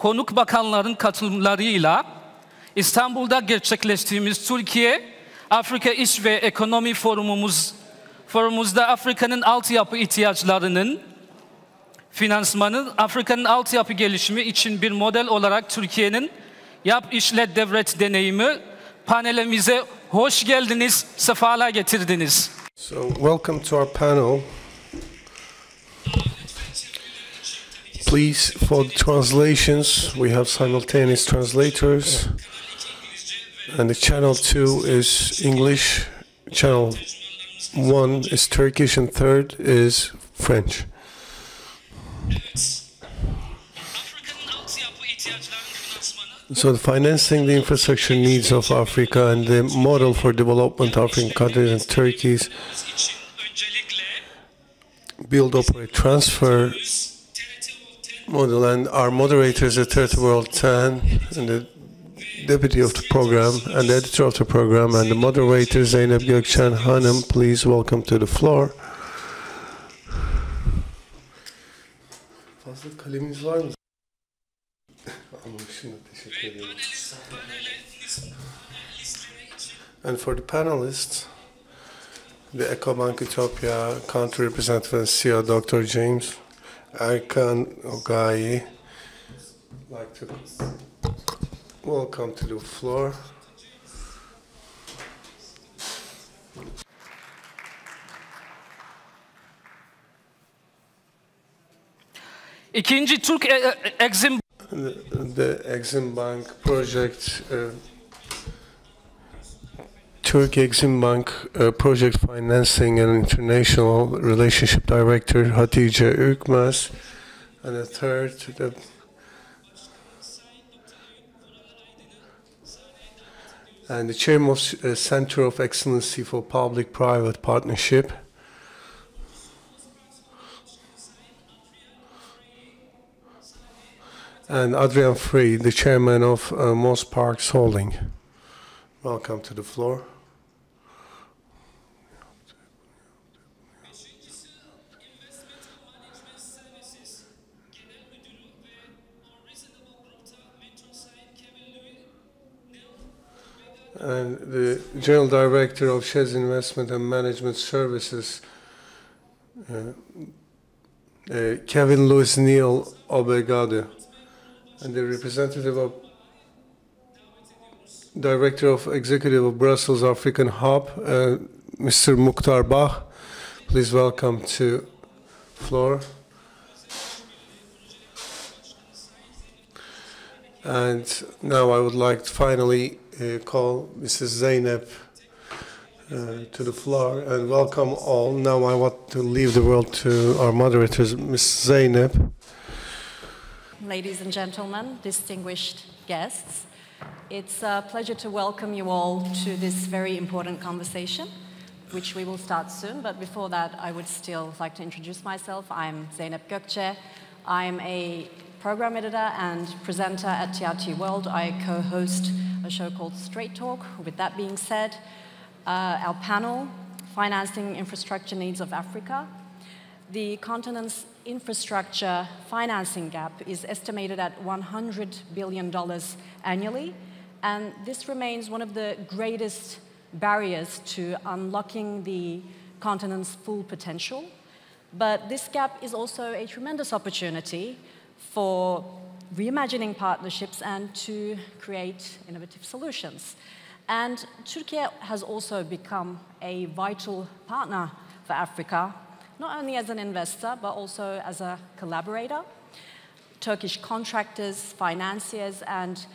konuk bakanların katılımlarıyla İstanbul'da gerçekleştiğimiz Türkiye Afrika İş ve Ekonomi Forumumuzda Afrika'nın altyapı ihtiyaçlarının finansmanı, Afrika'nın altyapı gelişimi için bir model olarak Türkiye'nin yap işlet devret deneyimi panelimize hoş geldiniz, sefalar getirdiniz. So, welcome to our panel. Please, for the translations, we have simultaneous translators. And the channel 2 is English, channel 1 is Turkish, and third is French. So the financing the infrastructure needs of Africa and the model for development of African countries and Turkey's build, operate, transfer model, and our moderators are TRT World 10 and the deputy of the program and the editor of the program and the moderator Zeynep Gökçen Hanım. Please welcome to the floor. Fazla kaleminiz var mı? And for the panelists, the EcoBank Ethiopia country representative and CEO Dr. James Erkan Ogayi, like to welcome to the floor. İkinci Türk Exim The Exim Bank project, Turkey Exim Bank project financing and international relationship director Hatice Ürkmez, and the third, and the chairman of Center of Excellency for Public-Private Partnership. And Adrian Free, the chairman of Moss Parks Holding. Welcome to the floor. And the General Director of Shez Investment and Management Services, Kevin Louis Neal Obegado, and the representative of Director of Executive of Brussels African Hub, Mr. Mukhtar Bach. Please welcome to floor. And now I would like to finally call Mrs. Zeynep to the floor and welcome all. Now I want to leave the word to our moderators, Ms. Zeynep. Ladies and gentlemen, distinguished guests, it's a pleasure to welcome you all to this very important conversation, which we will start soon. But before that, I would still like to introduce myself. I'm Zeynep Gökçe. I'm a program editor and presenter at TRT World. I co-host a show called Straight Talk. With that being said, our panel, Financing Infrastructure Needs of Africa. The continent's infrastructure financing gap is estimated at $100 billion annually, and this remains one of the greatest barriers to unlocking the continent's full potential. But this gap is also a tremendous opportunity for reimagining partnerships and to create innovative solutions. And Türkiye has also become a vital partner for Africa, not only as an investor, but also as a collaborator. Turkish contractors, financiers, and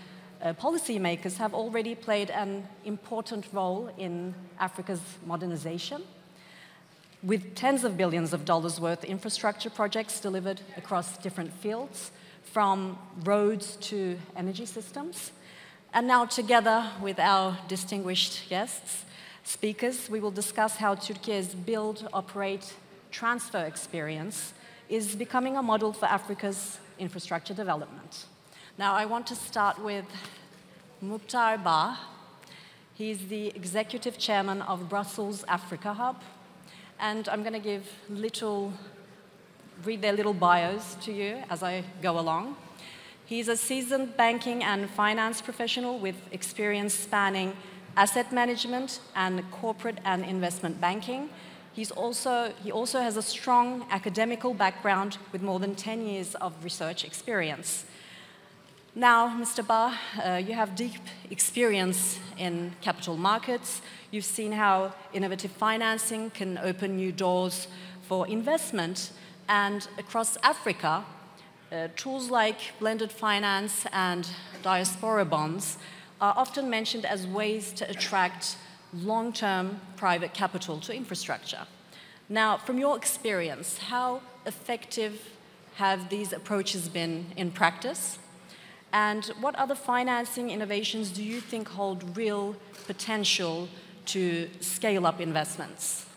policymakers have already played an important role in Africa's modernization, with tens of billions of dollars worth infrastructure projects delivered across different fields, from roads to energy systems. And now, together with our distinguished guests, speakers, we will discuss how Türkiye's build, operate, transfer experience is becoming a model for Africa's infrastructure development. Now, I want to start with Mukhtar Bah. He's the executive chairman of Brussels Africa Hub, and I'm going to read their little bios to you as I go along. He's a seasoned banking and finance professional with experience spanning asset management and corporate and investment banking. He also has a strong academical background with more than 10 years of research experience. Now, Mr. Ba, you have deep experience in capital markets. You've seen how innovative financing can open new doors for investment. And across Africa, tools like blended finance and diaspora bonds are often mentioned as ways to attract long-term private capital to infrastructure. Now, from your experience, how effective have these approaches been in practice? And what other financing innovations do you think hold real potential to scale up investments?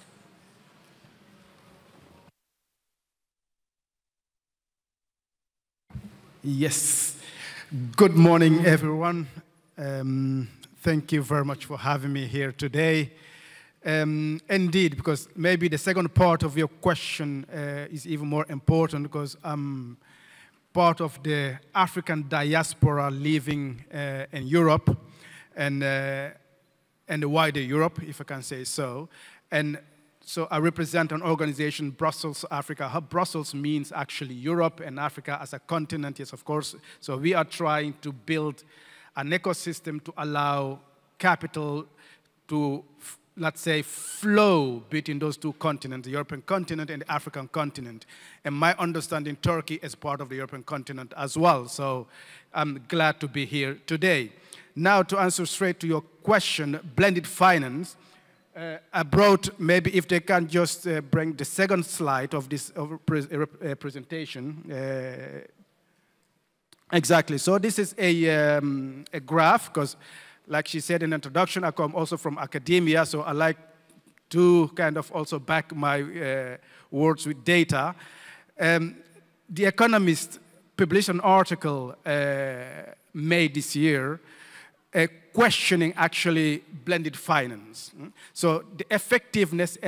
Yes. Good morning, everyone. Thank you very much for having me here today. Indeed, because maybe the second part of your question is even more important, because I'm part of the African diaspora living in Europe and the wider Europe, if I can say so. And so I represent an organization, Brussels, Africa. Brussels means actually Europe and Africa as a continent, yes, of course. So we are trying to build an ecosystem to allow capital to, let's say, flow between those two continents, the European continent and the African continent. And my understanding, Turkey is part of the European continent as well. So I'm glad to be here today. Now, to answer straight to your question, blended finance, I brought, maybe if they can just bring the second slide of this presentation. Exactly. So this is a graph, because like she said in the introduction, I come also from academia, so I like to kind of also back my words with data. The Economist published an article May this year questioning actually blended finance. So the effectiveness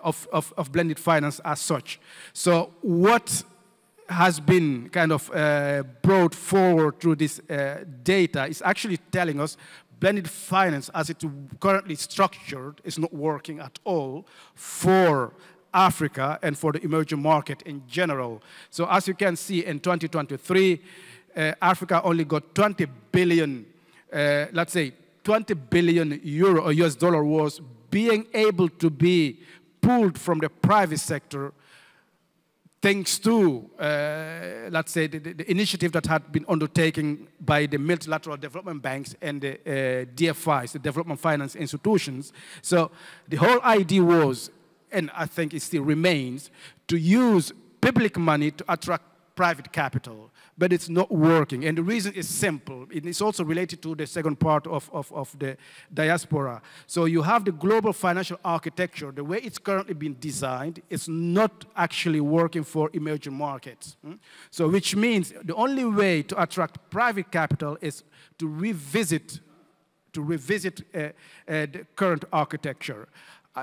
of blended finance as such. So what has been kind of brought forward through this data is actually telling us blended finance as it's currently structured is not working at all for Africa and for the emerging market in general. So as you can see in 2023, Africa only got 20 billion, let's say 20 billion euro or US dollar was being able to be pulled from the private sector thanks to, let's say, the initiative that had been undertaken by the multilateral development banks and the DFIs, the development finance institutions. So the whole idea was, and I think it still remains, to use public money to attract private capital. But it's not working. And the reason is simple. It's also related to the second part of the diaspora. So you have the global financial architecture. The way it's currently been designed, it's not actually working for emerging markets. So which means the only way to attract private capital is to revisit the current architecture.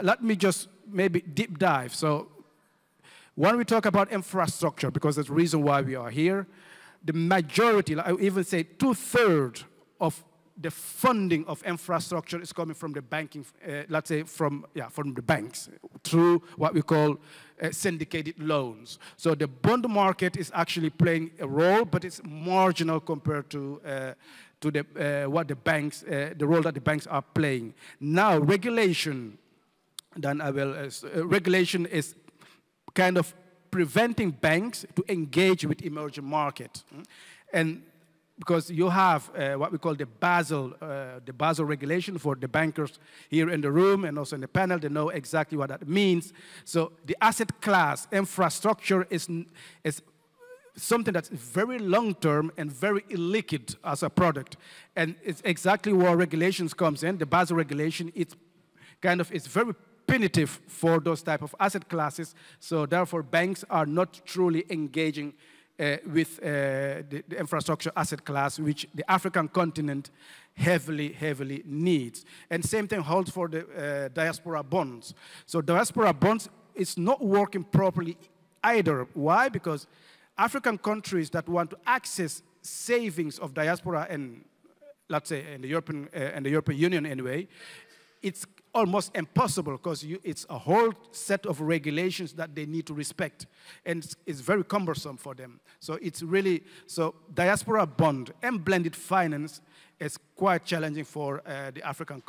Let me just maybe deep dive. So when we talk about infrastructure, because that's the reason why we are here, the majority, I would even say 2/3 of the funding of infrastructure is coming from the banking, let's say from the banks through what we call syndicated loans. So the bond market is actually playing a role, but it's marginal compared to the role that the banks are playing. Now regulation, regulation is kind of preventing banks to engage with emerging markets. And because you have what we call the Basel regulation for the bankers here in the room and also in the panel, they know exactly what that means. So the asset class infrastructure is something that's very long-term and very illiquid as a product. And it's exactly where regulations comes in. The Basel regulation, it's very punitive for those type of asset classes, so therefore banks are not truly engaging with the infrastructure asset class, which the African continent heavily needs. And same thing holds for the diaspora bonds. So diaspora bonds is not working properly either. Why? Because African countries that want to access savings of diaspora and, let's say, in the European Union anyway, it's almost impossible because it's a whole set of regulations that they need to respect, and it's very cumbersome for them. So it's really, so diaspora bond and blended finance is quite challenging for the African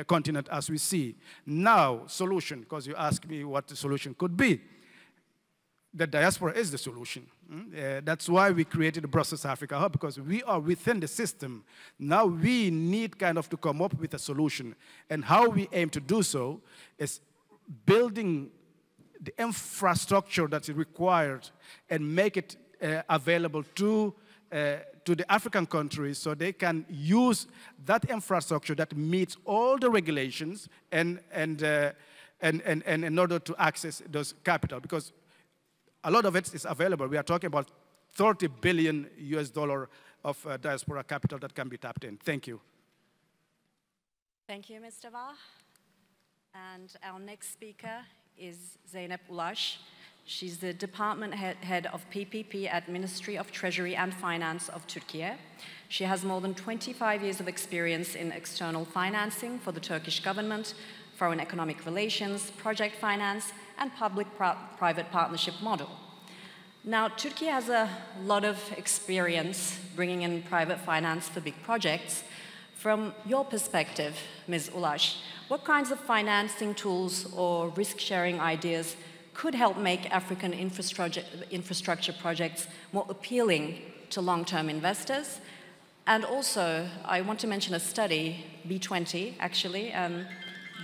continent as we see. Now, solution, because you asked me what the solution could be. The diaspora is the solution. That's why we created the Brussels Africa Hub, because we are within the system. Now we need kind of to come up with a solution. And how we aim to do so is building the infrastructure that's required and make it available to the African countries so they can use that infrastructure that meets all the regulations and in order to access those capital. Because a lot of it is available. We are talking about $30 billion of diaspora capital that can be tapped in. Thank you. Thank you, Mr. Vah. And our next speaker is Zeynep Ulaş. She's the department head of PPP at Ministry of Treasury and Finance of Türkiye. She has more than 25 years of experience in external financing for the Turkish government, foreign economic relations, project finance, and public-private partnership model. Now, Turkey has a lot of experience bringing in private finance for big projects. From your perspective, Ms. Ulaş, what kinds of financing tools or risk-sharing ideas could help make African infrastructure projects more appealing to long-term investors? And also, I want to mention a study, B20 actually,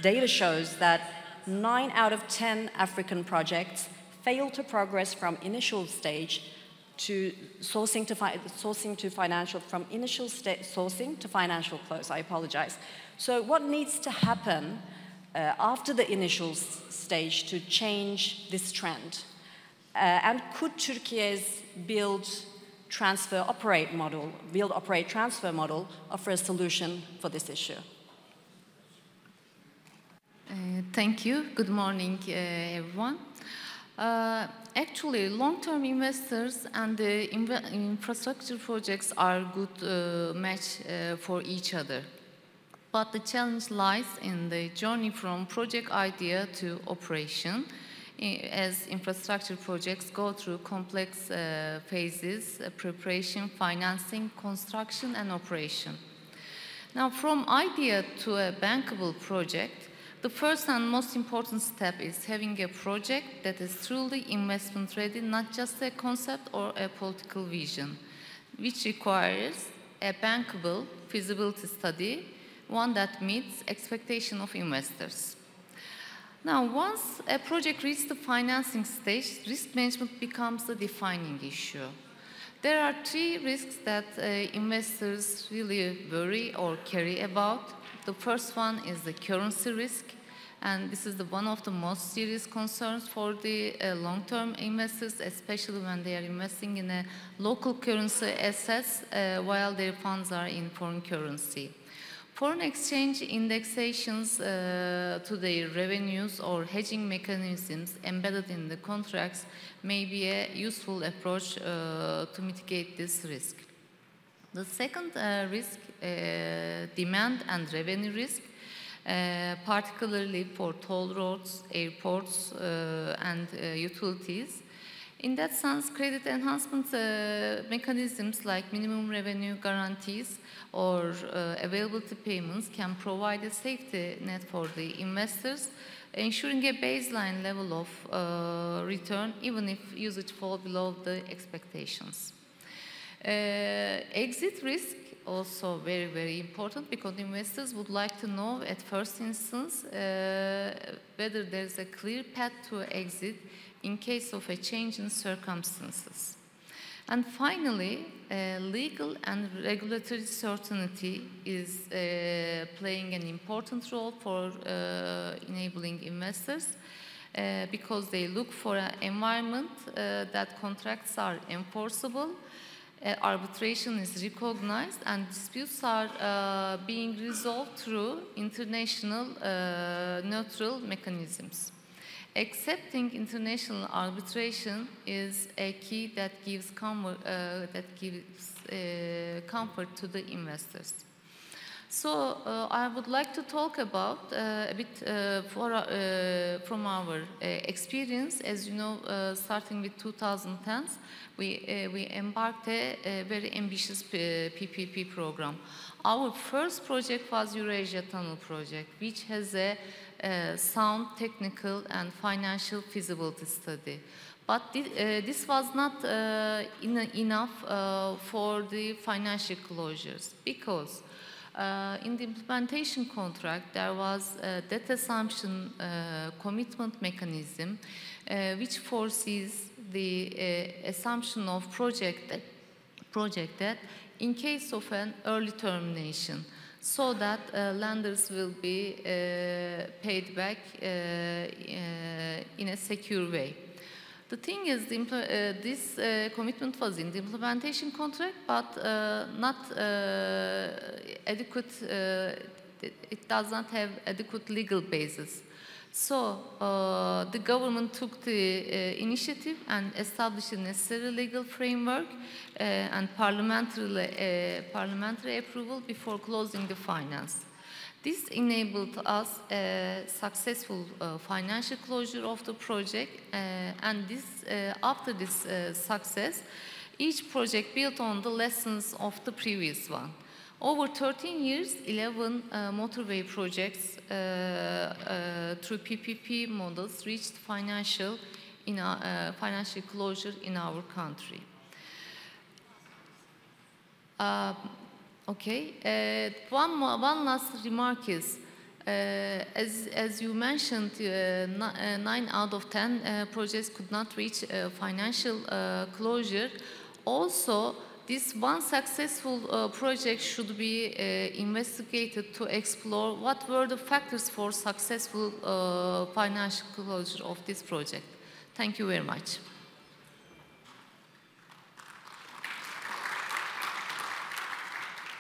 data shows that 9 out of 10 African projects fail to progress from initial stage to sourcing to financial, from initial sourcing to financial close. I apologize. So what needs to happen after the initial stage to change this trend? And could Turkey's build, operate, transfer model offer a solution for this issue? Thank you. Good morning, everyone. Actually, long-term investors and the infrastructure projects are good match for each other. But the challenge lies in the journey from project idea to operation, as infrastructure projects go through complex phases: preparation, financing, construction, and operation. Now, from idea to a bankable project, the first and most important step is having a project that is truly investment ready, not just a concept or a political vision, which requires a bankable feasibility study, one that meets expectation of investors. Now, once a project reaches the financing stage, risk management becomes the defining issue. There are 3 risks that investors really worry or carry about. The first one is the currency risk, and this is one of the most serious concerns for the long-term investors, especially when they are investing in a local currency assets while their funds are in foreign currency. Foreign exchange indexations to their revenues or hedging mechanisms embedded in the contracts may be a useful approach to mitigate this risk. The second risk, demand and revenue risk, particularly for toll roads, airports, and utilities. In that sense, credit enhancement mechanisms like minimum revenue guarantees or availability payments can provide a safety net for the investors, ensuring a baseline level of return even if usage falls below the expectations. Exit risk, also very, very important, because investors would like to know at first instance whether there's a clear path to exit in case of a change in circumstances. And finally, legal and regulatory certainty is playing an important role for enabling investors because they look for an environment that contracts are enforceable, arbitration is recognized, and disputes are being resolved through international neutral mechanisms. Accepting international arbitration is a key that gives comfort to the investors. So I would like to talk about a bit from our experience. As you know, starting with 2010s, we embarked a very ambitious PPP program. Our first project was Eurasia Tunnel project, which has a sound technical and financial feasibility study. But this was not enough for the financial closures, because in the implementation contract there was a debt assumption commitment mechanism which foresees the assumption of project debt in case of an early termination, so that lenders will be paid back in a secure way. The thing is, this commitment was in the implementation contract, but not adequate. It does not have adequate legal basis. So the government took the initiative and established a necessary legal framework and parliamentary approval before closing the finance. This enabled us a successful financial closure of the project, and after this success, each project built on the lessons of the previous one. Over 13 years, 11 motorway projects through PPP models reached financial closure in our country. One last remark is, as you mentioned, 9 out of 10 projects could not reach financial closure. Also, this one successful project should be investigated to explore what were the factors for successful financial closure of this project. Thank you very much.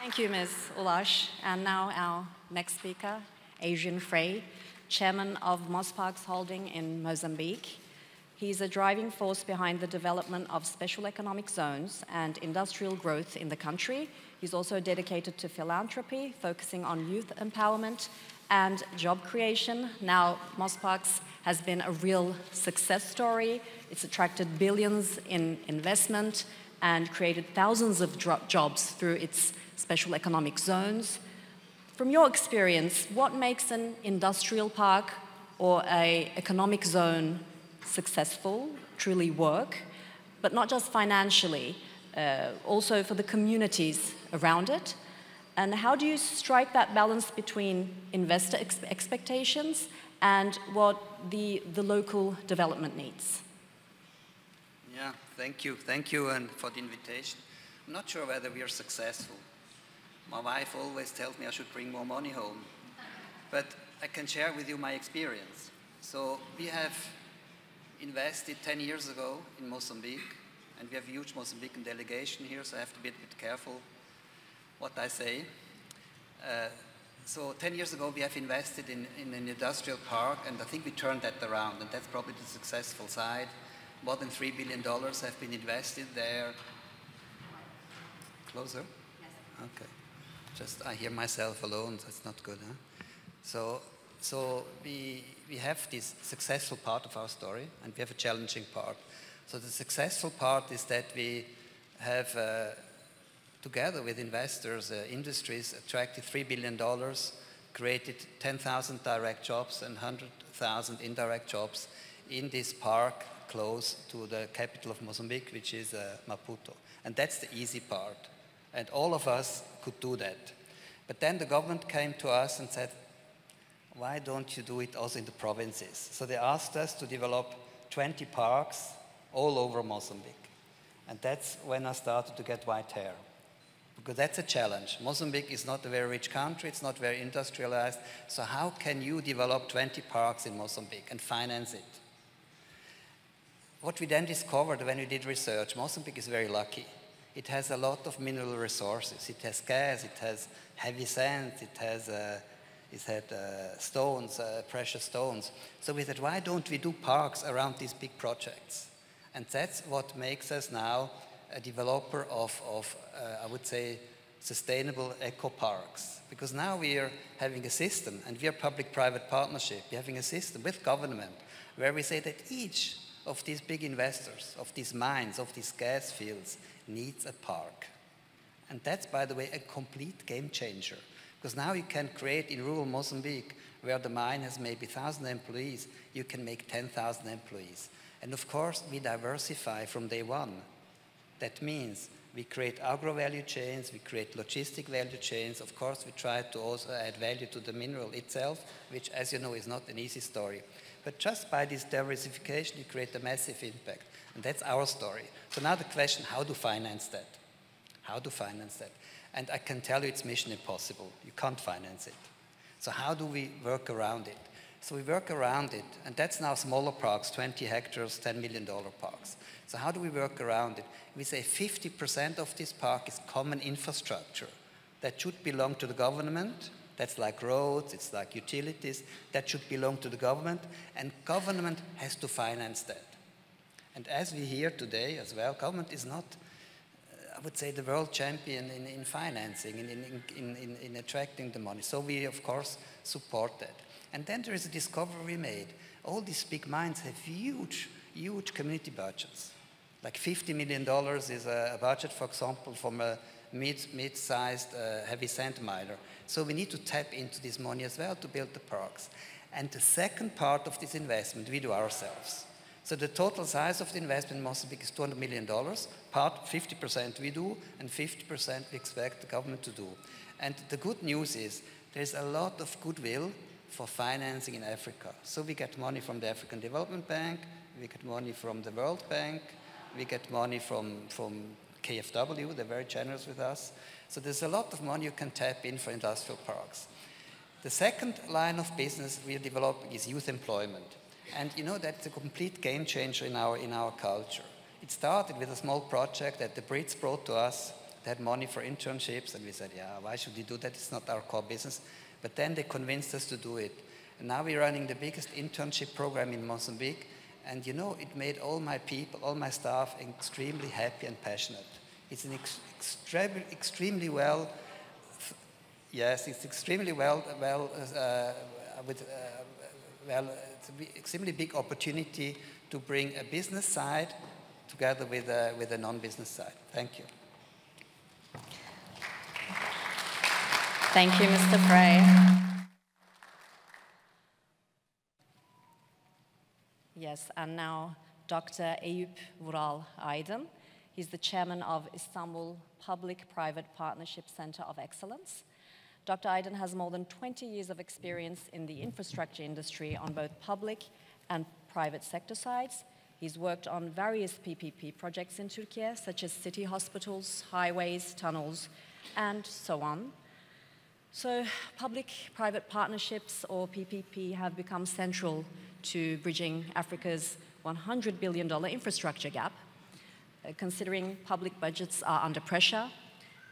Thank you, Ms. Ulaş. And now our next speaker, Adrian Frey, Chairman of Mosparks Holding in Mozambique. He's a driving force behind the development of special economic zones and industrial growth in the country. He's also dedicated to philanthropy, focusing on youth empowerment and job creation. Now, Mosparks has been a real success story. It's attracted billions in investment and created thousands of jobs through its special economic zones. From your experience, what makes an industrial park or an economic zone successful, truly work, but not just financially, also for the communities around it? And how do you strike that balance between investor expectations and what the local development needs? Yeah, thank you and for the invitation. I'm not sure whether we are successful. My wife always tells me I should bring more money home, but I can share with you my experience. So we have invested 10 years ago in Mozambique, and we have a huge Mozambican delegation here, so I have to be a bit careful what I say. So 10 years ago we have invested in an industrial park, and I think we turned that around, and that's probably the successful side. More than $3 billion have been invested there. Closer? Yes. Okay. Just I hear myself alone, that's not good, huh? So we have this successful part of our story, and we have a challenging part. So the successful part is that we have, together with investors, industries, attracted $3 billion, created 10,000 direct jobs and 100,000 indirect jobs in this park close to the capital of Mozambique, which is Maputo. And that's the easy part. And all of us could do that. But then the government came to us and said, why don't you do it also in the provinces? So they asked us to develop 20 parks all over Mozambique. And that's when I started to get white hair. Because that's a challenge. Mozambique is not a very rich country, it's not very industrialized. So how can you develop 20 parks in Mozambique and finance it? What we then discovered when we did research, Mozambique is very lucky. It has a lot of mineral resources. It has gas, it has heavy sand, it has It had stones, precious stones. So we said, why don't we do parks around these big projects? And that's what makes us now a developer of I would say, sustainable eco parks. Because now we are having a system, and we are public-private partnership. We're having a system with government where we say that each of these big investors, of these mines, of these gas fields, needs a park. And that's, by the way, a complete game changer. Because now you can create in rural Mozambique, where the mine has maybe 1,000 employees, you can make 10,000 employees. And of course, we diversify from day one. That means we create agro-value chains, we create logistic value chains. Of course, we try to also add value to the mineral itself, which, as you know, is not an easy story. But just by this diversification, you create a massive impact. And that's our story. So now the question, how to finance that? How to finance that? And I can tell you it's mission impossible. You can't finance it. So how do we work around it? So we work around it, and that's now smaller parks, 20 hectares, $10 million parks. So how do we work around it? We say 50% of this park is common infrastructure that should belong to the government. That's like roads, it's like utilities. That should belong to the government, and government has to finance that. And as we hear today as well, government is not, I would say, the world champion in financing, in attracting the money. So we, of course, support that. And then there is a discovery we made. All these big mines have huge, huge community budgets. Like $50 million is a budget, for example, from a mid-sized heavy sand miner. So we need to tap into this money as well to build the parks. And the second part of this investment, we do ourselves. So the total size of the investment in Mozambique is $200 million. Part, 50% we do, and 50% we expect the government to do. And the good news is there's a lot of goodwill for financing in Africa. So we get money from the African Development Bank, we get money from the World Bank, we get money from KfW, they're very generous with us. So there's a lot of money you can tap in for industrial parks. The second line of business we are developing is youth employment. And you know, that's a complete game changer in our culture. It started with a small project that the Brits brought to us. They had money for internships, and we said, yeah, why should we do that? It's not our core business. But then they convinced us to do it. And now we're running the biggest internship program in Mozambique. And you know, it made all my people, all my staff extremely happy and passionate. It's an extremely well, yes, it's extremely well, it's an extremely big opportunity to bring a business side together with a non-business side. Thank you. Thank you, Mr. Frey. Yes, and now Dr. Eyüp Vural Aydın. He's the chairman of Istanbul Public-Private Partnership Center of Excellence. Dr. Aydın has more than 20 years of experience in the infrastructure industry on both public and private sector sides. He's worked on various PPP projects in Türkiye, such as city hospitals, highways, tunnels, and so on. So public-private partnerships, or PPP, have become central to bridging Africa's $100 billion infrastructure gap, considering public budgets are under pressure,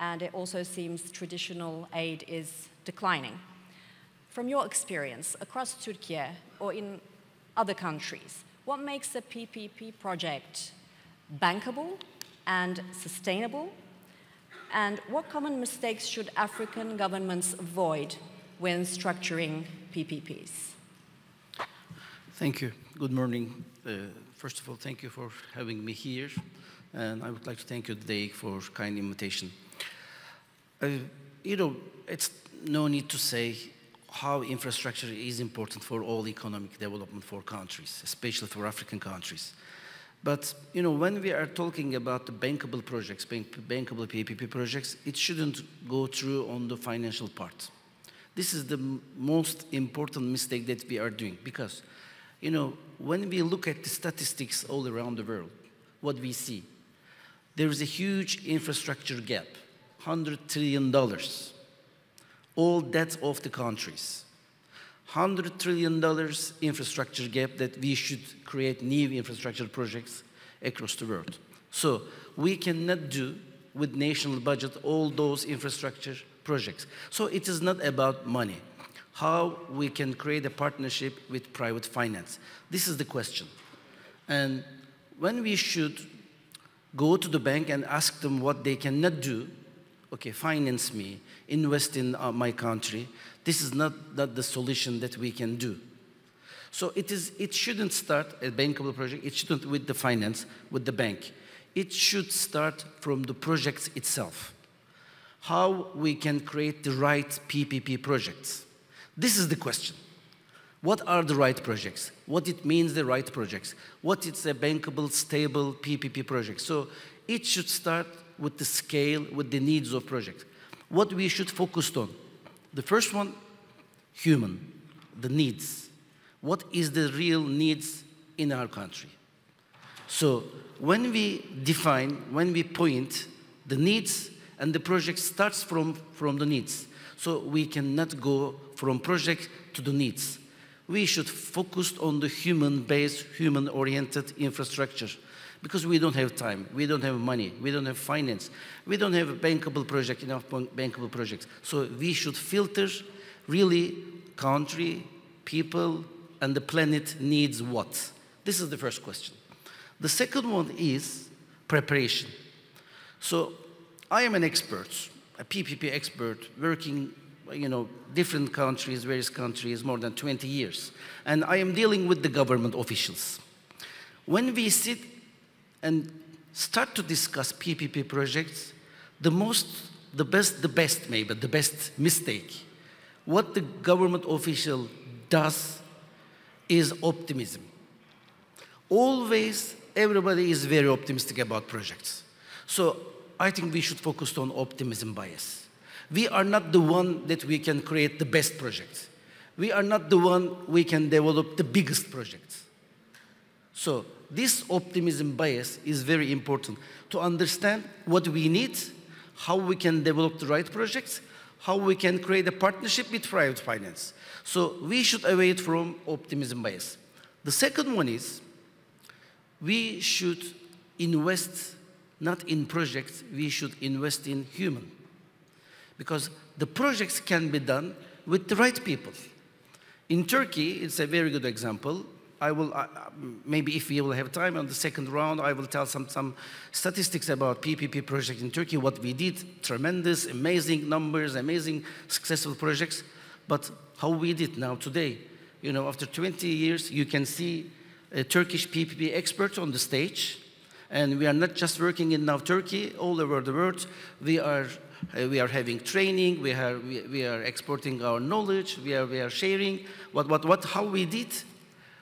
and it also seems traditional aid is declining. From your experience across Türkiye or in other countries, what makes a PPP project bankable and sustainable? And what common mistakes should African governments avoid when structuring PPPs? Thank you. Good morning. First of all, thank you for having me here. And I would like to thank you, DEİK, for kind invitation. You know, it's no need to say how infrastructure is important for all economic development for countries, especially for African countries. But, you know, when we are talking about the bankable projects, bankable PPP projects, it shouldn't go through on the financial part. This is the most important mistake that we are doing because, you know, when we look at the statistics all around the world, what we see, there is a huge infrastructure gap, $100 trillion, all debt of the countries. $100 trillion infrastructure gap that we should create new infrastructure projects across the world. So we cannot do with national budget all those infrastructure projects. So it is not about money. how we can create a partnership with private finance. This is the question. And when we should go to the bank and ask them what they cannot do, okay, finance me, invest in my country, this is not the solution that we can do. So it shouldn't start a bankable project, it shouldn't with the finance, with the bank. It should start from the projects itself. How we can create the right PPP projects. This is the question. What are the right projects? What it means the right projects? What is a bankable, stable PPP project? So it should start with the scale, with the needs of projects. What we should focus on. The first one, human, the needs. What is the real needs in our country? So when we define, when we point the needs, and the project starts from the needs. So we cannot go from project to the needs. We should focus on the human-based, human-oriented infrastructure because we don't have time, we don't have money, we don't have finance, we don't have a bankable project, enough bankable projects. So we should filter really country, people, and the planet needs what? This is the first question. The second one is preparation. So I am an expert, a PPP expert, working, different countries, various countries, more than 20 years. And I am dealing with the government officials. When we sit and start to discuss PPP projects, the best mistake, what the government official does is optimism. Always, everybody is very optimistic about projects. So I think we should focus on optimism bias. We are not the one that we can create the best projects. We are not the one we can develop the biggest projects. So this optimism bias is very important to understand what we need, how we can develop the right projects, how we can create a partnership with private finance. So we should avoid from optimism bias. The second one is we should invest not in projects, we should invest in human. Because the projects can be done with the right people. In Turkey, it's a very good example. I will, maybe if we will have time on the second round, I will tell some statistics about PPP project in Turkey, what we did, tremendous, amazing numbers, amazing successful projects. But how we did now today, after 20 years, you can see a Turkish PPP expert on the stage. And we are not just working in now Turkey, all over the world. We are having training, we are exporting our knowledge, we are sharing. How we did?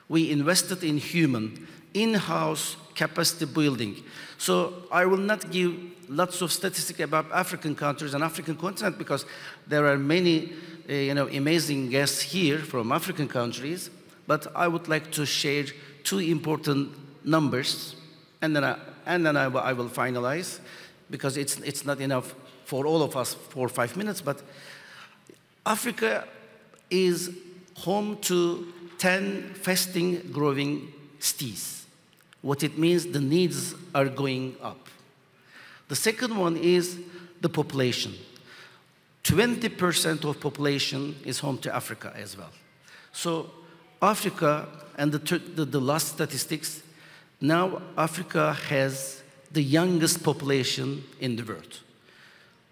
We invested in human, in-house capacity building. So I will not give lots of statistics about African countries and African continent because there are many amazing guests here from African countries. But I would like to share two important numbers. And then I will finalize, because it's not enough for all of us 4 or 5 minutes, but Africa is home to 10 fasting growing cities. What it means, the needs are going up. The second one is the population. 20% of population is home to Africa as well. So Africa, and the last statistics, now Africa has the youngest population in the world.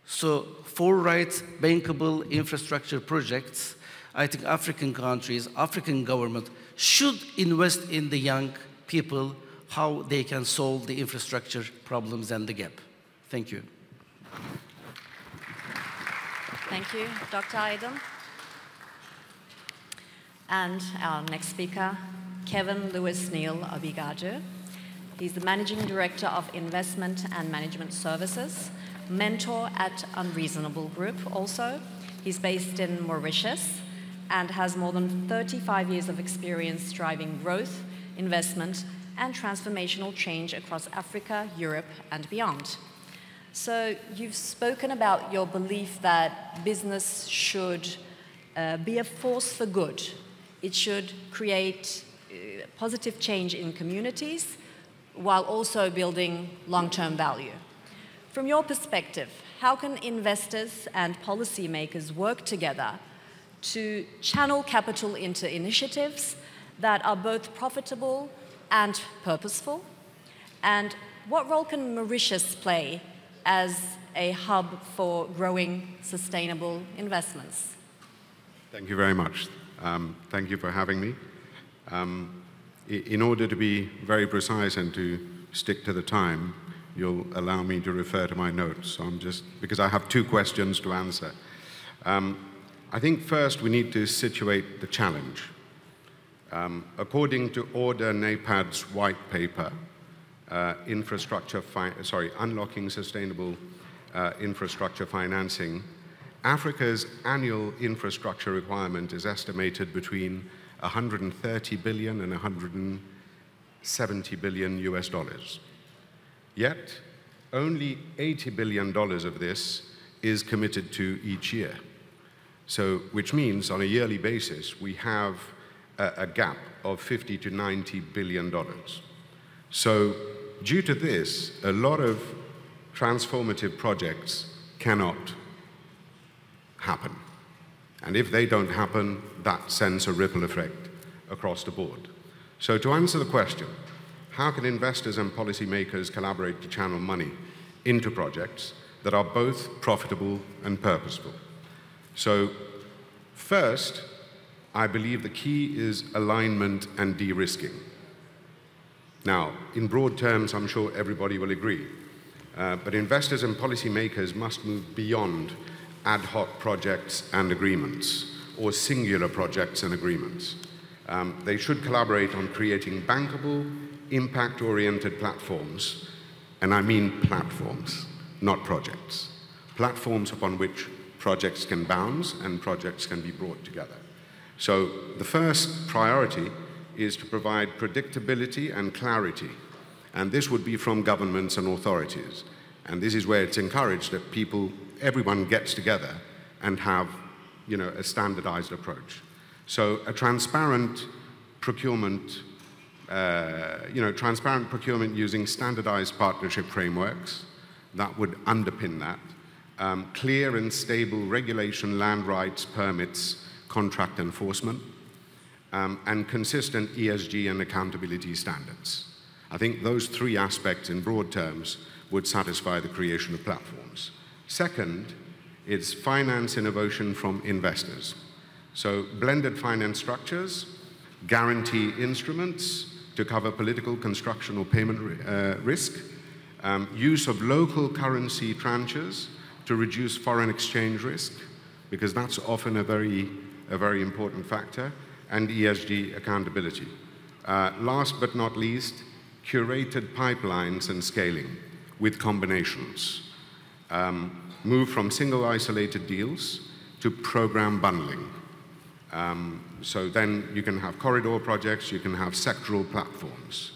So for right bankable infrastructure projects, I think African countries, African government should invest in the young people, how they can solve the infrastructure problems and the gap. Thank you. Thank you, Dr. Aydın. And our next speaker, Kevin Lewis Neal Abigaju. He's the Managing Director of Investment and Management Services, mentor at Unreasonable Group also. He's based in Mauritius and has more than 35 years of experience driving growth, investment, and transformational change across Africa, Europe, and beyond. So you've spoken about your belief that business should be a force for good. It should create positive change in communities while also building long-term value. From your perspective, how can investors and policymakers work together to channel capital into initiatives that are both profitable and purposeful? And what role can Mauritius play as a hub for growing sustainable investments? Thank you very much. Thank you for having me. In order to be very precise and to stick to the time, you'll allow me to refer to my notes. So because I have 2 questions to answer. I think first we need to situate the challenge. According to Order NAPAD's white paper, Unlocking Sustainable Infrastructure Financing, Africa's annual infrastructure requirement is estimated between 130 billion and 170 billion US dollars. Yet, only $80 billion of this is committed to each year. So, which means on a yearly basis, we have a gap of 50 to 90 billion dollars. So, due to this, a lot of transformative projects cannot happen. And if they don't happen, that sends a ripple effect across the board. So to answer the question, how can investors and policymakers collaborate to channel money into projects that are both profitable and purposeful? So first, I believe the key is alignment and de-risking. Now, in broad terms, I'm sure everybody will agree, but investors and policymakers must move beyond ad hoc projects and agreements, or singular projects and agreements. They should collaborate on creating bankable, impact-oriented platforms, and I mean platforms, not projects. Platforms upon which projects can bounce and projects can be brought together. So the first priority is to provide predictability and clarity, and this would be from governments and authorities. And this is where it's encouraged that everyone gets together and have, a standardized approach. So a transparent procurement, transparent procurement using standardized partnership frameworks that would underpin that. Clear and stable regulation, land rights, permits, contract enforcement, and consistent ESG and accountability standards. I think those 3 aspects in broad terms would satisfy the creation of platforms. Second, it's finance innovation from investors. So blended finance structures, guarantee instruments to cover political, construction, or payment risk, use of local currency tranches to reduce foreign exchange risk, because that's often a very important factor, and ESG accountability. Last but not least, curated pipelines and scaling with combinations. Move from single isolated deals to program bundling. So then you can have corridor projects, you can have sectoral platforms.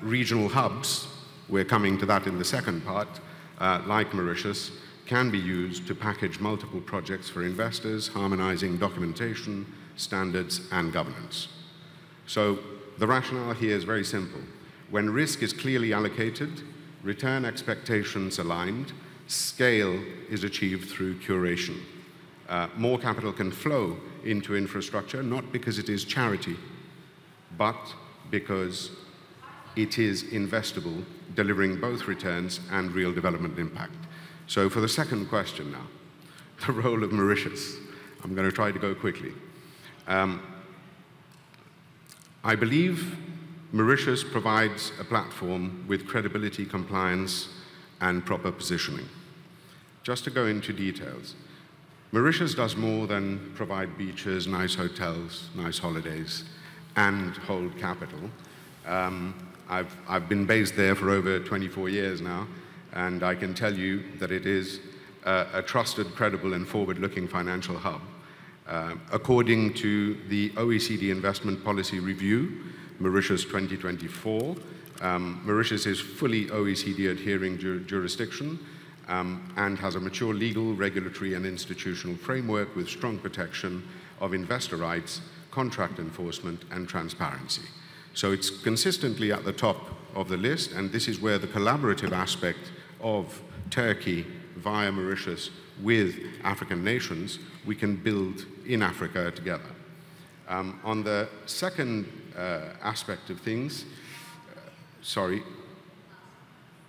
Regional hubs, we're coming to that in the second part, like Mauritius, can be used to package multiple projects for investors, harmonizing documentation, standards, and governance. So the rationale here is very simple. When risk is clearly allocated, return expectations aligned, scale is achieved through curation. More capital can flow into infrastructure, not because it is charity, but because it is investable, delivering both returns and real development impact. So for the second question now, the role of Mauritius. I'm going to try to go quickly. I believe Mauritius provides a platform with credibility, compliance, and proper positioning. Just to go into details, Mauritius does more than provide beaches, nice hotels, nice holidays, and hold capital. I've been based there for over 24 years now, and I can tell you that it is a trusted, credible, and forward-looking financial hub. According to the OECD Investment Policy Review, Mauritius 2024, Mauritius is fully OECD-adhering jurisdiction and has a mature legal, regulatory, and institutional framework with strong protection of investor rights, contract enforcement, and transparency. So it's consistently at the top of the list, and this is where the collaborative aspect of Turkey via Mauritius with African nations, we can build in Africa together. On the second aspect of things,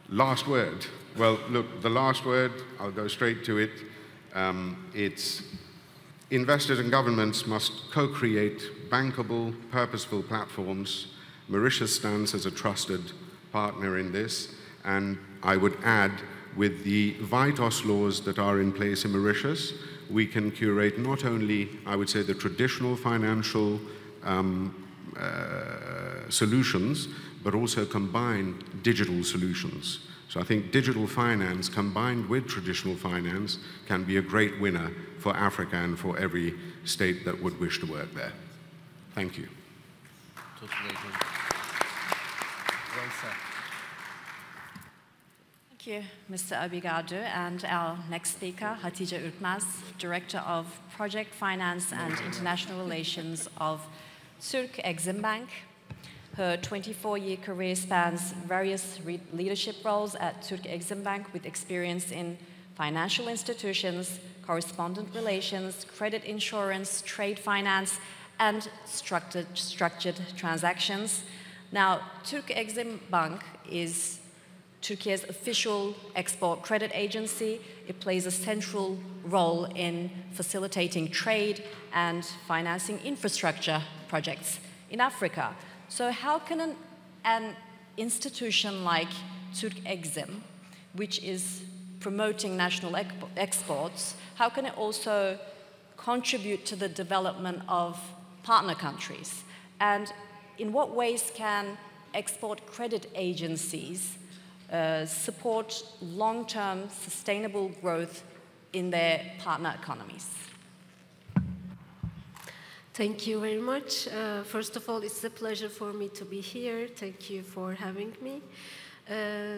last word. Well, look, the last word, I'll go straight to it. It's investors and governments must co-create bankable, purposeful platforms. Mauritius stands as a trusted partner in this, and I would add, with the VITOS laws that are in place in Mauritius, we can curate not only, I would say, the traditional financial solutions, but also combine digital solutions. So I think digital finance combined with traditional finance can be a great winner for Africa and for every state that would wish to work there. Thank you. Totally agree. Well said. Thank you, Mr. Abigadu. And our next speaker, Hatice Ürkmez, Director of Project Finance and International Relations of Türk Exim Bank. Her 24-year career spans various leadership roles at Türk Exim Bank with experience in financial institutions, correspondent relations, credit insurance, trade finance, and structured transactions. Now, Türk Exim Bank is Türkiye's official export credit agency. It plays a central role in facilitating trade and financing infrastructure projects in Africa. So how can an institution like Türk Exim, which is promoting national exports, how can it also contribute to the development of partner countries? And in what ways can export credit agencies support long-term sustainable growth in their partner economies? Thank you very much. First of all, it's a pleasure for me to be here. Thank you for having me.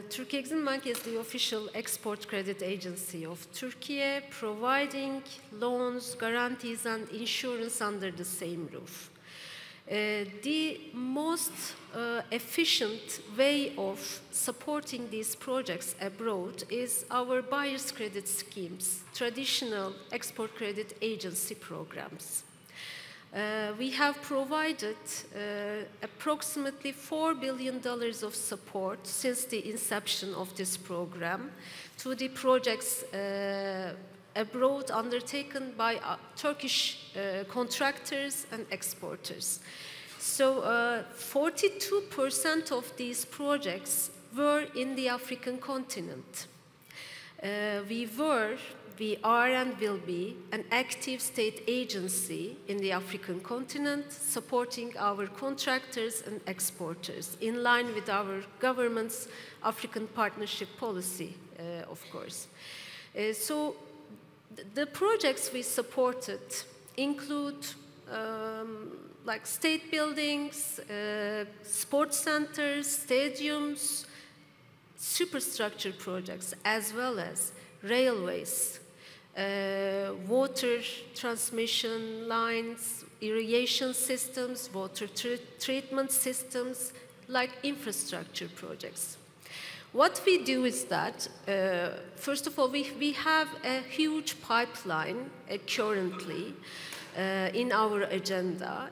Türkiye Exim Bank is the official export credit agency of Türkiye, providing loans, guarantees, and insurance under the same roof. The most efficient way of supporting these projects abroad is our buyer's credit schemes, traditional export credit agency programs. We have provided approximately $4 billion of support since the inception of this program to the projects abroad undertaken by Turkish contractors and exporters. So 42% of these projects were in the African continent. We are and will be an active state agency in the African continent, supporting our contractors and exporters in line with our government's African partnership policy, of course. So the projects we supported include like state buildings, sports centers, stadiums, superstructure projects, as well as railways, water transmission lines, irrigation systems, water treatment systems, like infrastructure projects. What we do is that, first of all, we have a huge pipeline currently in our agenda,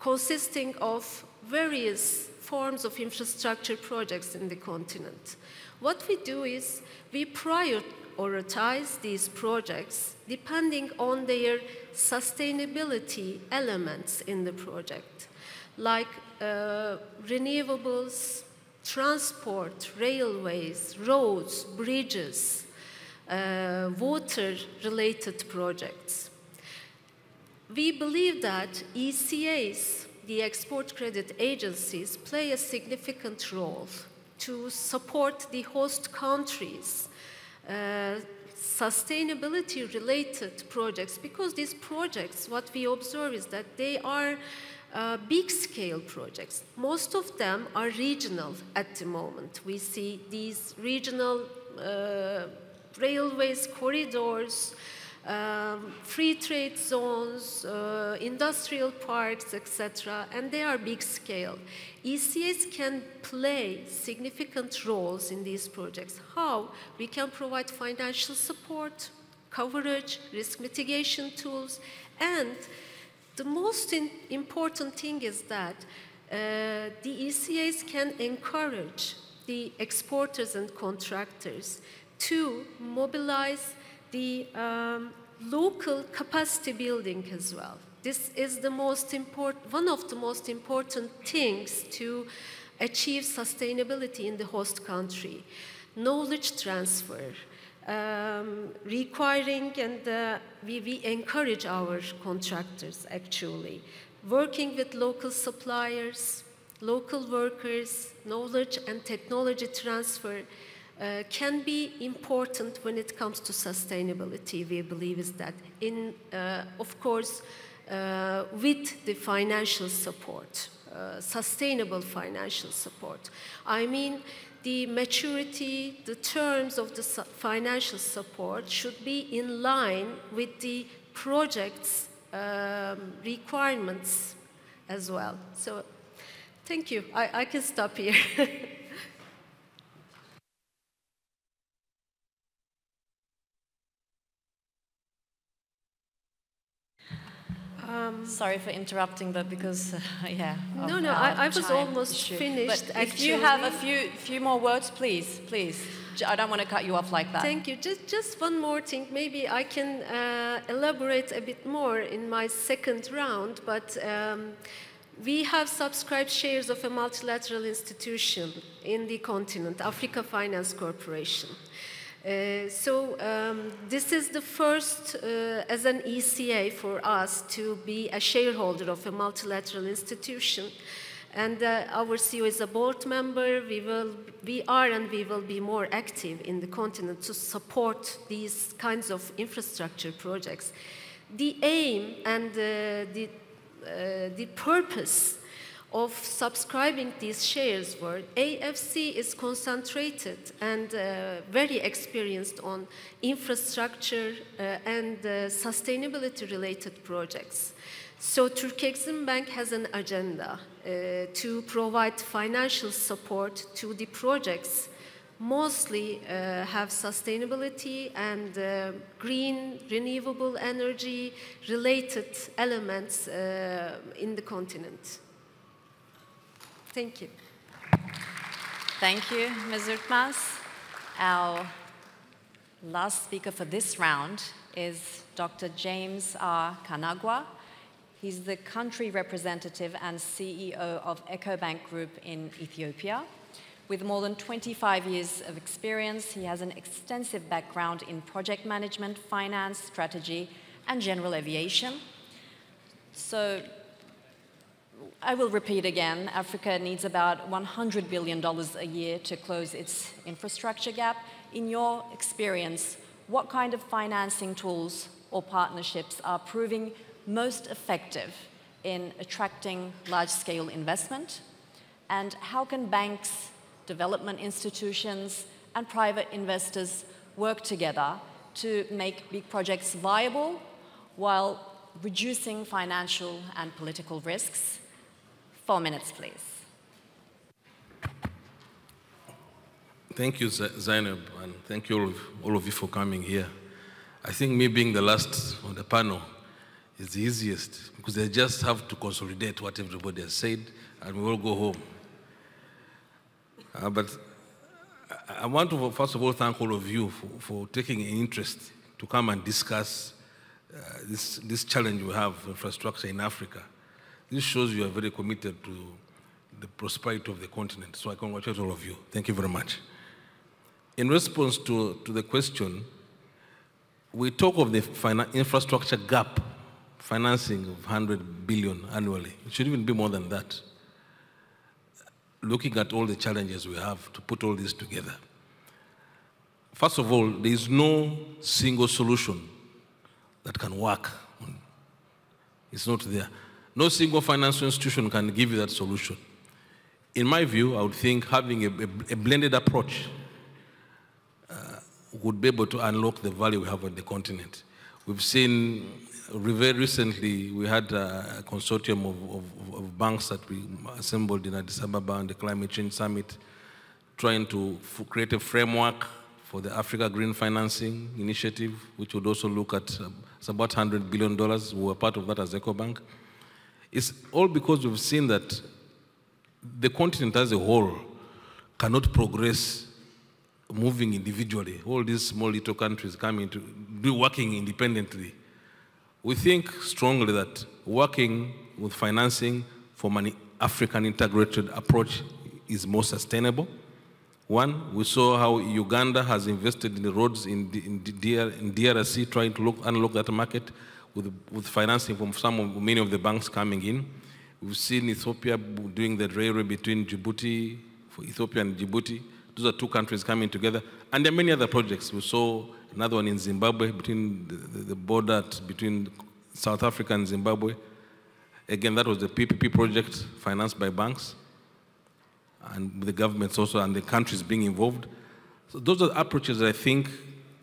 consisting of various forms of infrastructure projects in the continent. What we do is we prioritize these projects depending on their sustainability elements in the project, like renewables, transport, railways, roads, bridges, water-related projects. We believe that ECAs, the export credit agencies, play a significant role to support the host countries' sustainability-related projects, because these projects, what we observe is that they are big-scale projects. Most of them are regional at the moment. We see these regional railways, corridors, free trade zones, industrial parks, etc., and they are big scale. ECAs can play significant roles in these projects. How? We can provide financial support, coverage, risk mitigation tools, and the most important thing is that the ECAs can encourage the exporters and contractors to mobilize the local capacity building as well. This is the most one of the most important things to achieve sustainability in the host country. Knowledge transfer, requiring, and we encourage our contractors actually, working with local suppliers, local workers, knowledge and technology transfer can be important when it comes to sustainability, we believe is that. Of course, with the financial support, sustainable financial support. I mean, the maturity, the terms of the financial support should be in line with the project's requirements as well. So, thank you. I can stop here. Sorry for interrupting, but because, yeah. No, I was almost finished, but actually. If you have a few more words, please. I don't want to cut you off like that. Thank you. Just one more thing. Maybe I can elaborate a bit more in my second round, but we have subscribed shares of a multilateral institution in the continent, Africa Finance Corporation. This is the first, as an ECA, for us to be a shareholder of a multilateral institution. And our CEO is a board member. We are and we will be more active in the continent to support these kinds of infrastructure projects. The aim and the purpose of subscribing these shares were AFC is concentrated and very experienced on infrastructure and sustainability-related projects. So Türkiye Exim Bank has an agenda to provide financial support to the projects, mostly have sustainability and green, renewable energy related elements in the continent. Thank you. Thank you, Ms. Ürtmez. Our last speaker for this round is Dr. James R. Kanagwa. He's the country representative and CEO of EcoBank Group in Ethiopia. With more than 25 years of experience, he has an extensive background in project management, finance, strategy, and general aviation. So, I will repeat again, Africa needs about $100 billion a year to close its infrastructure gap. In your experience, what kind of financing tools or partnerships are proving most effective in attracting large-scale investment? And how can banks, development institutions, and private investors work together to make big projects viable while reducing financial and political risks? 4 minutes, please. Thank you, Zainab, and thank you all of you for coming here. I think me being the last on the panel is the easiest because I just have to consolidate what everybody has said and we will go home. But I want to, first of all, thank all of you for taking an interest to come and discuss this challenge we have, infrastructure in Africa. This shows you are very committed to the prosperity of the continent. So I congratulate all of you. Thank you very much. In response to the question, we talk of the infrastructure gap, financing of 100 billion annually. It should even be more than that. Looking at all the challenges we have to put all this together. First of all, there is no single solution that can work. It's not there. No single financial institution can give you that solution. In my view, I would think having a blended approach would be able to unlock the value we have on the continent. We've seen very recently, we had a consortium of banks that we assembled in Addis Ababa on the Climate Change Summit, trying to create a framework for the Africa Green Financing Initiative, which would also look at it's about $100 billion. We were part of that as EcoBank. It's all because we've seen that the continent as a whole cannot progress moving individually. All these small little countries coming to be working independently. We think strongly that working with financing from an African integrated approach is more sustainable. One, we saw how Uganda has invested in the roads in DRC, trying to unlock that market with financing from many of the banks coming in. We've seen Ethiopia doing the railway between Djibouti, for Ethiopia and Djibouti. Those are two countries coming together. And there are many other projects. We saw another one in Zimbabwe, between the border between South Africa and Zimbabwe. Again, that was the PPP project financed by banks, and the governments also, and the countries being involved. So those are approaches that I think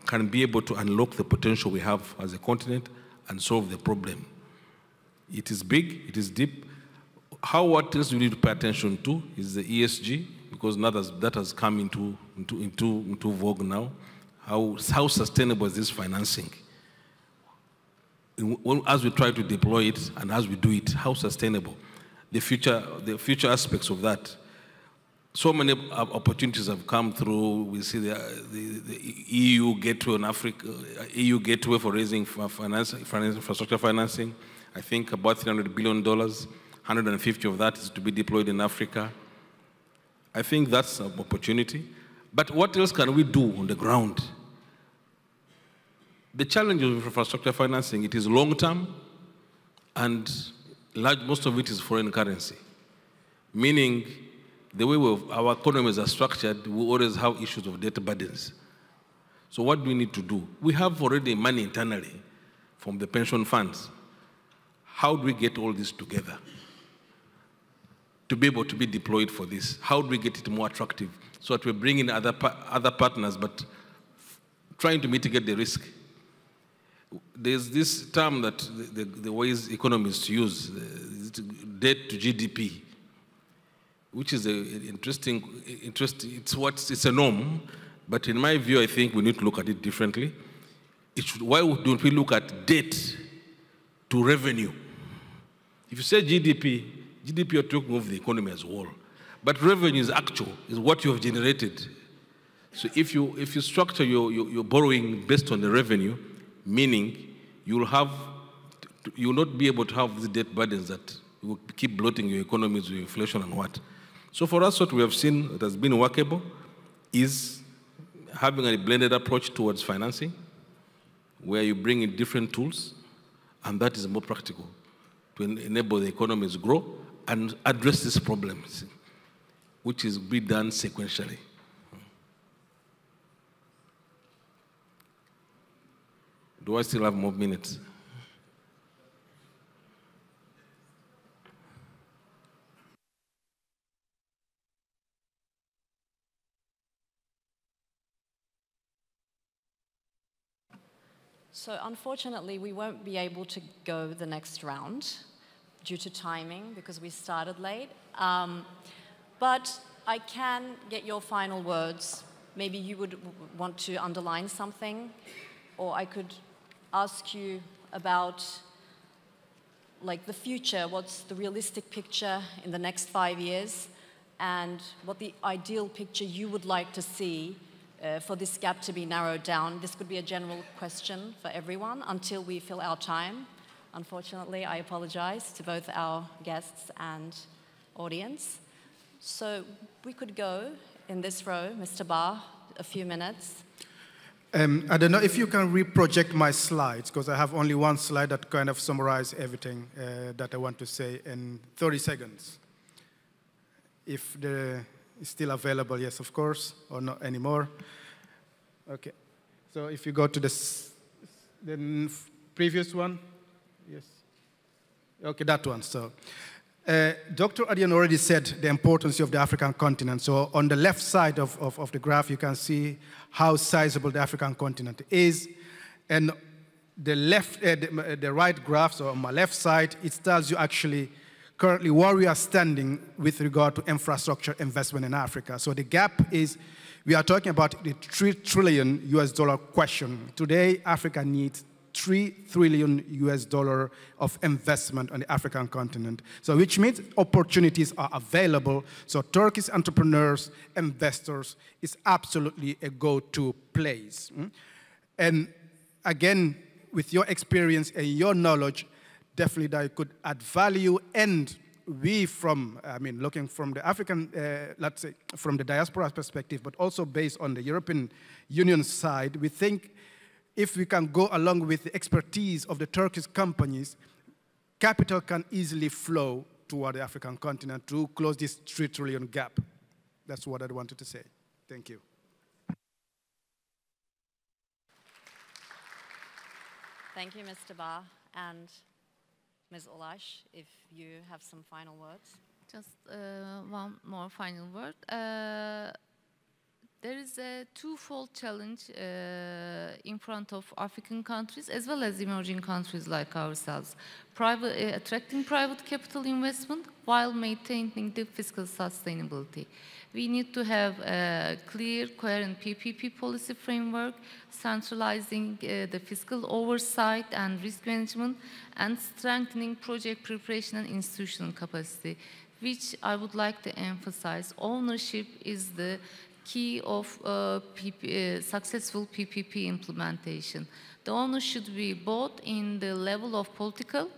can be able to unlock the potential we have as a continent and solve the problem. It is big, it is deep. What else we need to pay attention to is the ESG, because that has come into vogue now. How sustainable is this financing? As we try to deploy it and as we do it, how sustainable? The future aspects of that. So many opportunities have come through. We see the EU gateway in Africa, EU gateway for raising infrastructure financing. I think about $300 billion, 150 of that is to be deployed in Africa. I think that's an opportunity. But what else can we do on the ground? The challenge of infrastructure financing, it is long-term, and most of it is foreign currency, meaning the way our economies are structured, we always have issues of debt burdens. So what do we need to do? We have already money internally from the pension funds. How do we get all this together to be able to be deployed for this? How do we get it more attractive so that we bring in other partners, but trying to mitigate the risk? There's this term that the wise economists use, debt to GDP, which is interesting. It's a norm, but in my view, I think we need to look at it differently. Why don't we look at debt to revenue? If you say GDP, you're talking of the economy as a whole, but revenue is actual, is what you have generated. So if you structure your borrowing based on the revenue, meaning you will not be able to have the debt burdens that will keep bloating your economies with inflation and what. So for us, what we have seen that has been workable is having a blended approach towards financing, where you bring in different tools, and that is more practical to enable the economies to grow and address these problems, which is be done sequentially. Do I still have more minutes? So unfortunately, we won't be able to go the next round due to timing because we started late. But I can get your final words. Maybe you would want to underline something, or I could ask you about like the future, what's the realistic picture in the next 5 years, and what the ideal picture you would like to see for this gap to be narrowed down. This could be a general question for everyone until we fill our time. Unfortunately, I apologize to both our guests and audience. So we could go in this row, Mr. Barr, a few minutes. I don't know if you can reproject my slides, because I have only one slide that kind of summarizes everything that I want to say in 30 seconds. If it's still available, yes, of course, or not anymore. Okay, so if you go to the previous one, yes. Okay, that one, so. Dr. Adian already said the importance of the African continent. So on the left side of the graph, you can see how sizable the African continent is. And the right graph, so on my left side, it tells you actually currently where we are standing with regard to infrastructure investment in Africa. So the gap is, we are talking about the $3 trillion question. Today, Africa needs $3 trillion of investment on the African continent. So which means opportunities are available. So Turkish entrepreneurs, investors is absolutely a go-to place. And again, with your experience and your knowledge, definitely that could add value. And we looking from the African, let's say, from the diaspora perspective, but also based on the European Union side, we think if we can go along with the expertise of the Turkish companies, capital can easily flow toward the African continent to close this $3 trillion gap. That's what I wanted to say. Thank you. Thank you, Mr. Ba. And Ms. Ulaş, if you have some final words. Just one more final word. There is a twofold challenge in front of African countries as well as emerging countries like ourselves. Attracting private capital investment while maintaining the fiscal sustainability. We need to have a clear, coherent PPP policy framework, centralizing the fiscal oversight and risk management, and strengthening project preparation and institutional capacity, which I would like to emphasize. Ownership is the key of successful PPP implementation. The owner should be both in the level of political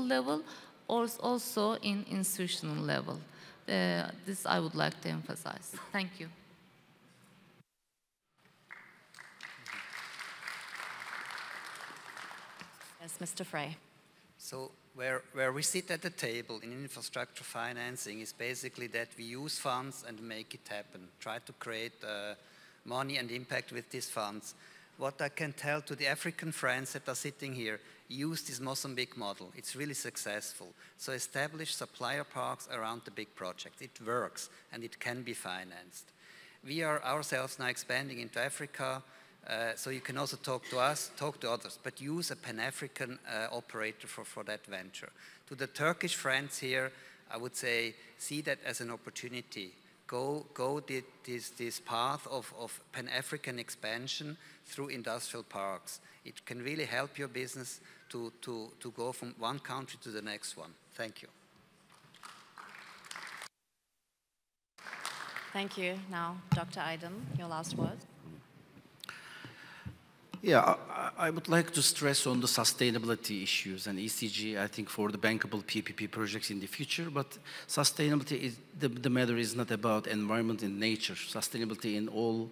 level, or also in institutional level. This I would like to emphasize. Thank you. Yes, Mr. Frey. So where we sit at the table in infrastructure financing is basically that we use funds and make it happen, try to create money and impact with these funds. What I can tell to the African friends that are sitting here, use this Mozambique model. It's really successful. So establish supplier parks around the big project. It works and it can be financed. We are ourselves now expanding into Africa. So you can also talk to us, talk to others, but use a Pan-African operator for that venture. To the Turkish friends here, I would say, see that as an opportunity. Go this path of Pan-African expansion through industrial parks. It can really help your business to go from one country to the next one. Thank you. Thank you. Now, Dr. Aydın, your last word. Yeah, I would like to stress on the sustainability issues and ECG, I think, for the bankable PPP projects in the future. But sustainability is the matter is not about environment and nature. Sustainability in all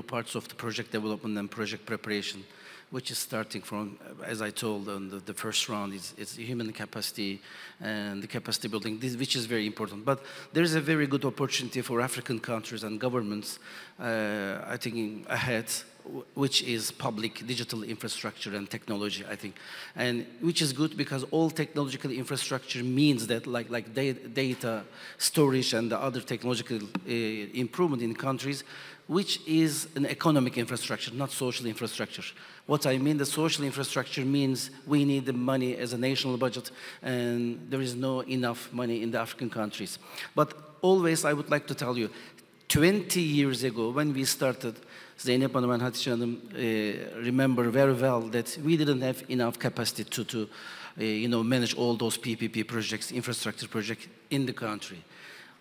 parts of the project development and project preparation, which is starting from, as I told on the first round, it's human capacity and the capacity building, which is very important. But there is a very good opportunity for African countries and governments, I think, ahead, which is public digital infrastructure and technology, I think. And which is good because all technological infrastructure means that like data storage and the other technological improvement in countries, which is an economic infrastructure, not social infrastructure. What I mean, the social infrastructure means we need the money as a national budget and there is no enough money in the African countries. But always I would like to tell you, 20 years ago when we started, Zeynep Hanım and Hatice Hanım remember very well that we didn't have enough capacity to manage all those PPP projects, infrastructure projects in the country.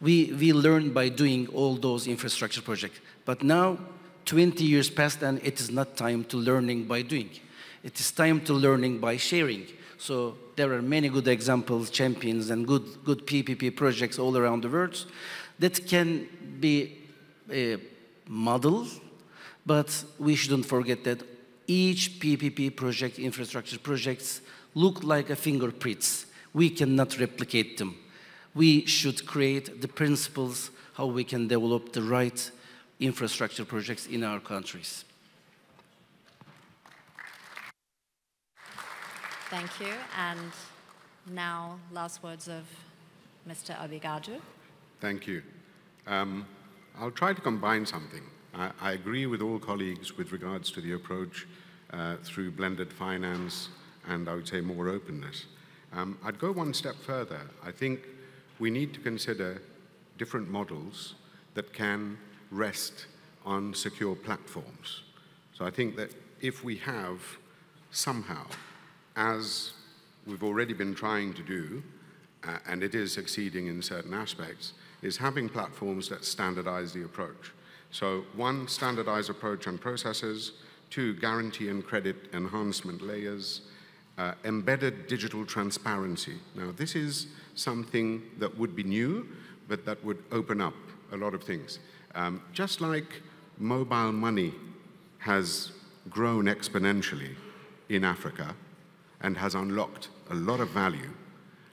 We learned by doing all those infrastructure projects. But now, 20 years passed and it is not time to learning by doing. It is time to learning by sharing. So there are many good examples, champions and good PPP projects all around the world that can be modeled. But we shouldn't forget that each PPP project, infrastructure projects, look like a fingerprints. We cannot replicate them. We should create the principles how we can develop the right infrastructure projects in our countries. Thank you. And now, last words of Mr. Abigadu. Thank you. I'll try to combine something. I agree with all colleagues with regards to the approach through blended finance and, I would say, more openness. I'd go one step further. I think we need to consider different models that can rest on secure platforms. So I think that if we have somehow, as we've already been trying to do, and it is succeeding in certain aspects, is having platforms that standardize the approach. So one, standardized approach on processes, two, guarantee and credit enhancement layers, embedded digital transparency. Now, this is something that would be new, but that would open up a lot of things. Just like mobile money has grown exponentially in Africa and has unlocked a lot of value,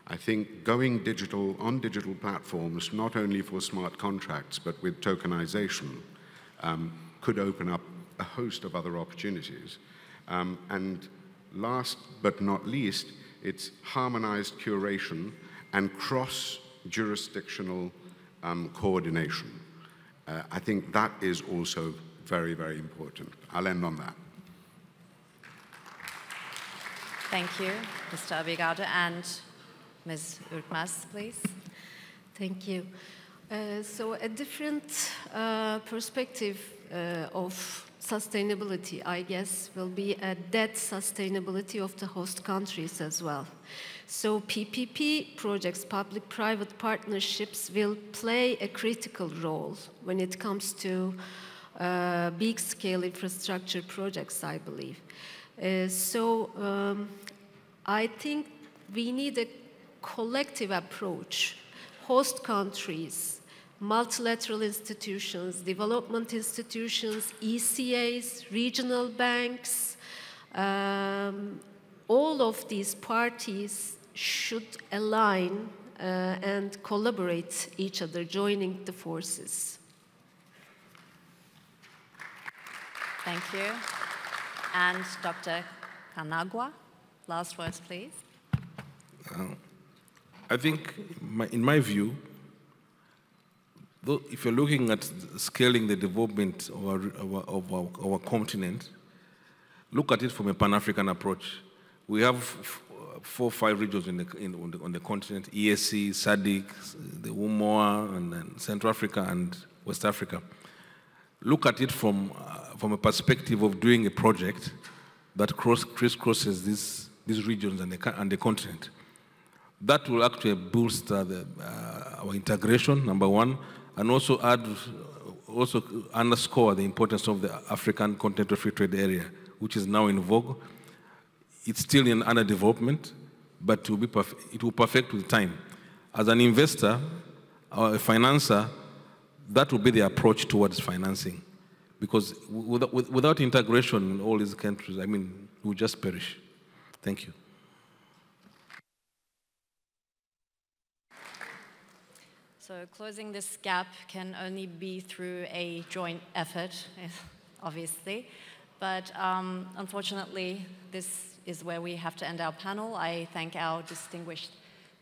I think going digital on digital platforms, not only for smart contracts, but with tokenization, could open up a host of other opportunities. And last but not least, it's harmonized curation and cross-jurisdictional coordination. I think that is also very, very important. I'll end on that. Thank you, Mr. Abigado. And Ms. Ürkmez, please. Thank you. So a different perspective of sustainability, I guess, will be a debt sustainability of the host countries as well. So PPP projects, public-private partnerships, will play a critical role when it comes to big-scale infrastructure projects, I believe. I think we need a collective approach. Host countries, multilateral institutions, development institutions, ECAs, regional banks, all of these parties should align and collaborate each other, joining the forces. Thank you. And Dr. Kanagwa, last words, please. I think, in my view, if you're looking at scaling the development of our continent, look at it from a Pan-African approach. We have 4 or 5 regions on the continent: ESC, SADC, the UMOA, and Central Africa and West Africa. Look at it from a perspective of doing a project that crisscrosses these regions and the continent. That will actually boost our integration, number one, and also underscore the importance of the African Continental Free Trade Area, which is now in vogue. It's still in under development, but it will perfect with time. As an investor or a financer, that will be the approach towards financing. Because without integration in all these countries, I mean, we'll just perish. Thank you. So closing this gap can only be through a joint effort, obviously. But unfortunately, this is where we have to end our panel. I thank our distinguished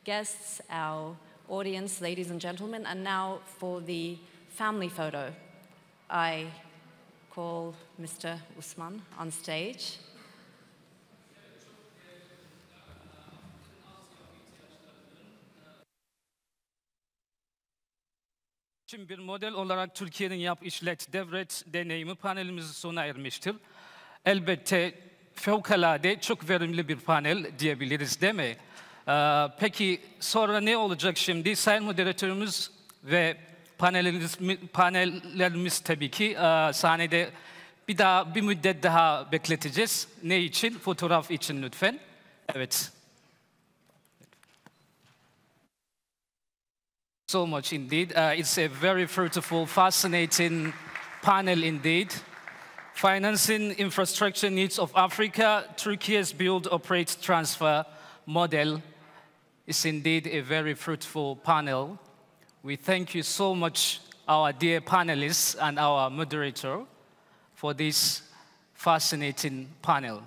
guests, our audience, ladies and gentlemen. And now for the family photo, I call Mr. Usman on stage. Şimdi bir model olarak Türkiye'nin yap, işlet, devret deneyimi panelimiz sona ermiştir. Elbette fevkalade çok verimli bir panel diyebiliriz, değil mi? Peki sonra ne olacak şimdi? Sayın moderatörümüz ve panellerimiz tabii ki sahnede bir müddet daha bekleteceğiz. Ne için? Fotoğraf için lütfen. Evet. So much indeed. It's a very fruitful, fascinating panel indeed. Financing infrastructure needs of Africa, Turkey's build, operate, transfer model is indeed a very fruitful panel. We thank you so much, our dear panelists and our moderator, for this fascinating panel.